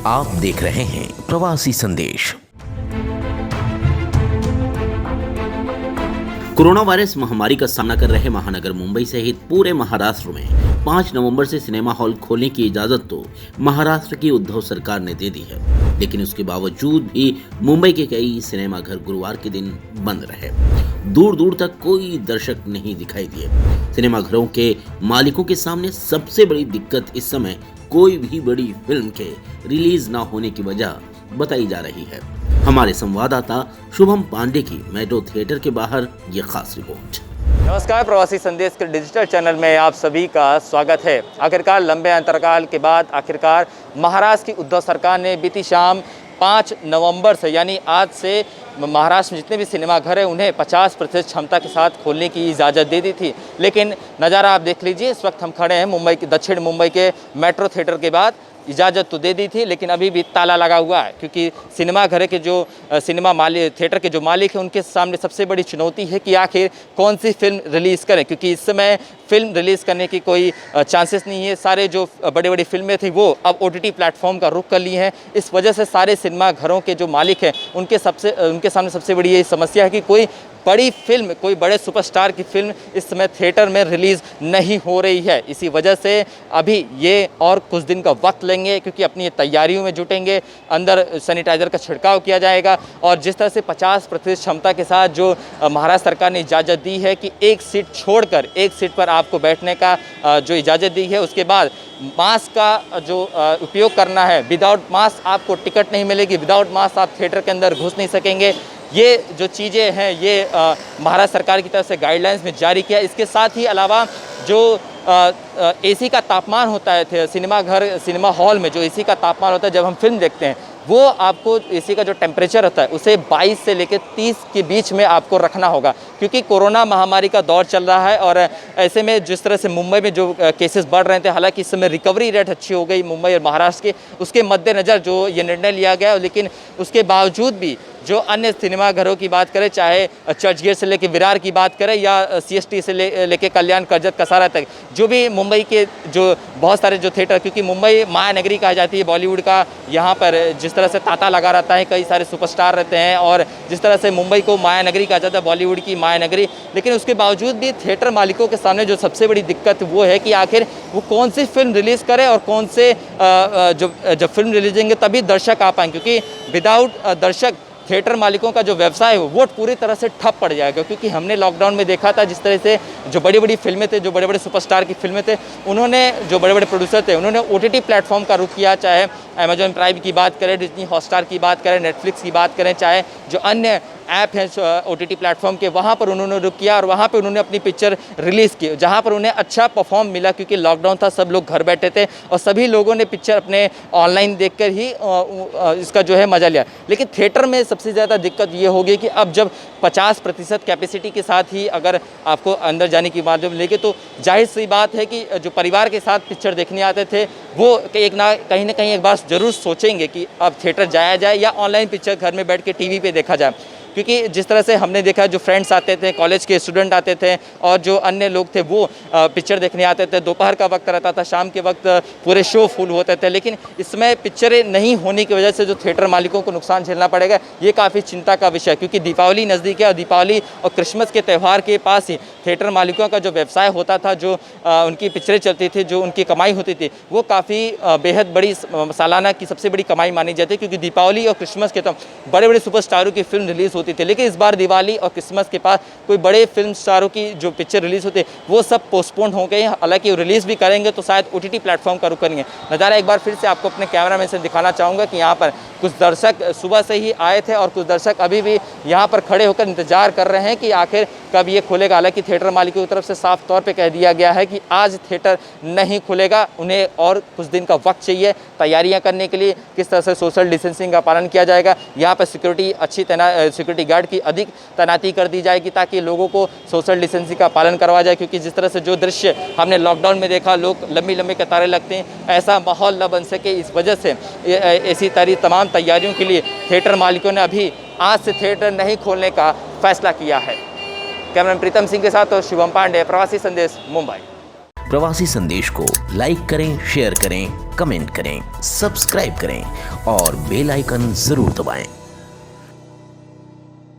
आप देख रहे हैं प्रवासी संदेश। कोरोना वायरस महामारी का सामना कर रहे महानगर मुंबई सहित पूरे महाराष्ट्र में 5 नवंबर से सिनेमा हॉल खोलने की इजाजत तो महाराष्ट्र की उद्धव सरकार ने दे दी है, लेकिन उसके बावजूद भी मुंबई के कई सिनेमा घर गुरुवार के दिन बंद रहे। दूर दूर तक कोई दर्शक नहीं दिखाई दिए। सिनेमा घरों के मालिकों के सामने सबसे बड़ी दिक्कत इस समय कोई भी बड़ी फिल्म के रिलीज ना होने की वजह बताई जा रही है। हमारे संवाददाता शुभम पांडे की मेट्रो थिएटर के बाहर ये खास रिपोर्ट। नमस्कार, प्रवासी संदेश के डिजिटल चैनल में आप सभी का स्वागत है। आखिरकार लंबे अंतराल के बाद आखिरकार महाराष्ट्र की उद्धव सरकार ने बीती शाम 5 नवंबर से यानी आज से महाराष्ट्र में जितने भी सिनेमा घर हैं उन्हें 50% क्षमता के साथ खोलने की इजाज़त दे दी थी। लेकिन नज़ारा आप देख लीजिए, इस वक्त हम खड़े हैं मुंबई के दक्षिण मुंबई के मेट्रो थिएटर के बाद। इजाज़त तो दे दी थी लेकिन अभी भी ताला लगा हुआ है, क्योंकि सिनेमा घर के जो थिएटर के जो मालिक हैं उनके सामने सबसे बड़ी चुनौती है कि आखिर कौन सी फिल्म रिलीज़ करें, क्योंकि इस समय फिल्म रिलीज़ करने की कोई चांसेस नहीं है। सारे जो बड़ी बड़ी फिल्में थी वो अब OTT प्लेटफॉर्म का रुख कर ली हैं। इस वजह से सारे सिनेमा घरों के जो मालिक हैं उनके सामने सबसे बड़ी ये समस्या है कि कोई बड़ी फिल्म, कोई बड़े सुपरस्टार की फिल्म इस समय थिएटर में रिलीज़ नहीं हो रही है। इसी वजह से अभी ये और कुछ दिन का वक्त लेंगे, क्योंकि अपनी तैयारियों में जुटेंगे। अंदर सैनिटाइज़र का छिड़काव किया जाएगा और जिस तरह से 50% क्षमता के साथ जो महाराष्ट्र सरकार ने इजाज़त दी है कि एक सीट छोड़कर एक सीट पर आपको बैठने का जो इजाज़त दी है, उसके बाद मास्क का जो उपयोग करना है, विदाउट मास्क आपको टिकट नहीं मिलेगी, विदाउट मास्क आप थिएटर के अंदर घुस नहीं सकेंगे। ये जो चीज़ें हैं ये महाराष्ट्र सरकार की तरफ से गाइडलाइंस में जारी किया। इसके साथ ही अलावा जो AC का तापमान होता है सिनेमा हॉल में, जो AC का तापमान होता है जब हम फिल्म देखते हैं, वो आपको AC का जो टेम्परेचर होता है उसे 22 से लेकर 30 के बीच में आपको रखना होगा, क्योंकि कोरोना महामारी का दौर चल रहा है। और ऐसे में जिस तरह से मुंबई में जो केसेस बढ़ रहे थे, हालांकि इस समय रिकवरी रेट अच्छी हो गई मुंबई और महाराष्ट्र के, उसके मद्देनज़र जो ये निर्णय लिया गया। लेकिन उसके बावजूद भी जो अन्य सिनेमा घरों की बात करें, चाहे चर्चगेट से लेकर विरार की बात करें या CST से लेके कल्याण, कर्जत, कसारा तक, जो भी मुंबई के जो बहुत सारे जो थिएटर, क्योंकि मुंबई माया नगरी कहा जाती है बॉलीवुड का, यहाँ पर जिस तरह से तांता लगा रहता है, कई सारे सुपरस्टार रहते हैं और जिस तरह से मुंबई को माया नगरी कहा जाता है, बॉलीवुड की माया नगरी। लेकिन उसके बावजूद भी थिएटर मालिकों के सामने जो सबसे बड़ी दिक्कत वो है कि आखिर वो कौन सी फिल्म रिलीज़ करे और कौन से जब फिल्म रिलीज होंगे तभी दर्शक आ पाएँ, क्योंकि विदाउट दर्शक थिएटर मालिकों का जो व्यवसाय है वो पूरी तरह से ठप पड़ जाएगा। क्योंकि हमने लॉकडाउन में देखा था जिस तरह से जो बड़ी बड़ी फिल्में थे, जो बड़े बड़े सुपरस्टार की फिल्में थे, उन्होंने, जो बड़े बड़े प्रोड्यूसर थे, उन्होंने OTT प्लेटफॉर्म का रुख किया। चाहे अमेजॉन प्राइम की बात करें, डिज्नी हॉटस्टार की बात करें, नेटफ्लिक्स की बात करें, चाहे जो अन्य ऐप हैं OTT प्लेटफॉर्म के, वहाँ पर उन्होंने रुक किया और वहाँ पर उन्होंने अपनी पिक्चर रिलीज़ की, जहाँ पर उन्हें अच्छा परफॉर्म मिला, क्योंकि लॉकडाउन था, सब लोग घर बैठे थे और सभी लोगों ने पिक्चर अपने ऑनलाइन देखकर ही इसका जो है मज़ा लिया। लेकिन थिएटर में सबसे ज़्यादा दिक्कत ये होगी कि अब जब 50% कैपेसिटी के साथ ही अगर आपको अंदर जाने की बात लेके, तो जाहिर सी बात है कि जो परिवार के साथ पिक्चर देखने आते थे वो कहीं ना कहीं एक बार ज़रूर सोचेंगे कि अब थिएटर जाया जाए या ऑनलाइन पिक्चर घर में बैठ के TV पे देखा जाए। क्योंकि जिस तरह से हमने देखा, जो फ्रेंड्स आते थे, कॉलेज के स्टूडेंट आते थे और जो अन्य लोग थे वो पिक्चर देखने आते थे। दोपहर का वक्त रहता था, शाम के वक्त पूरे शो फुल होते थे। लेकिन इसमें पिक्चरें नहीं होने की वजह से जो थिएटर मालिकों को नुकसान झेलना पड़ेगा, ये काफ़ी चिंता का विषय है, क्योंकि दीपावली नज़दीक है और दीपावली और क्रिसमस के त्यौहार के पास ही थिएटर मालिकों का जो व्यवसाय होता था, जो उनकी पिक्चरें चलती थी, जो उनकी कमाई होती थी, वो काफ़ी बेहद बड़ी सालाना की सबसे बड़ी कमाई मानी जाती है, क्योंकि दीपावली और क्रिसमस के तो बड़े बड़े सुपरस्टारों की फिल्म रिलीज़ होती थी। लेकिन इस बार दिवाली और क्रिसमस के पास कोई बड़े फिल्म स्टारों की जो पिक्चर रिलीज़ होते वो सब पोस्टपोन हो गए हैं। हालांकि वो रिलीज़ भी करेंगे तो शायद OTT प्लेटफॉर्म का रुख करेंगे। नज़ारा एक बार फिर से आपको अपने कैमरा में से दिखाना चाहूँगा कि यहाँ पर कुछ दर्शक सुबह से ही आए थे और कुछ दर्शक अभी भी यहाँ पर खड़े होकर इंतजार कर रहे हैं कि आखिर कब ये खुलेगा। हालांकि थिएटर मालिकों की तरफ से साफ तौर पे कह दिया गया है कि आज थिएटर नहीं खुलेगा, उन्हें और कुछ दिन का वक्त चाहिए तैयारियां करने के लिए। किस तरह से सोशल डिस्टेंसिंग का पालन किया जाएगा, यहाँ पर सिक्योरिटी गार्ड की अधिक तैनाती कर दी जाएगी ताकि लोगों को सोशल डिस्टेंसिंग का पालन करवाया जाए। क्योंकि जिस तरह से जो दृश्य हमने लॉकडाउन में देखा, लोग लंबी लंबी कतारें लगते हैं, ऐसा माहौल न बन सके, इस वजह से ऐसी तमाम तैयारियों के लिए थिएटर मालिकों ने अभी आज से थिएटर नहीं खोलने का फैसला किया है। कैमरामैन प्रीतम सिंह के साथ और शुभम पांडे, प्रवासी संदेश, मुंबई। प्रवासी संदेश को लाइक करें, शेयर करें, कमेंट करें, सब्सक्राइब करें और बेल आइकन जरूर दबाएं।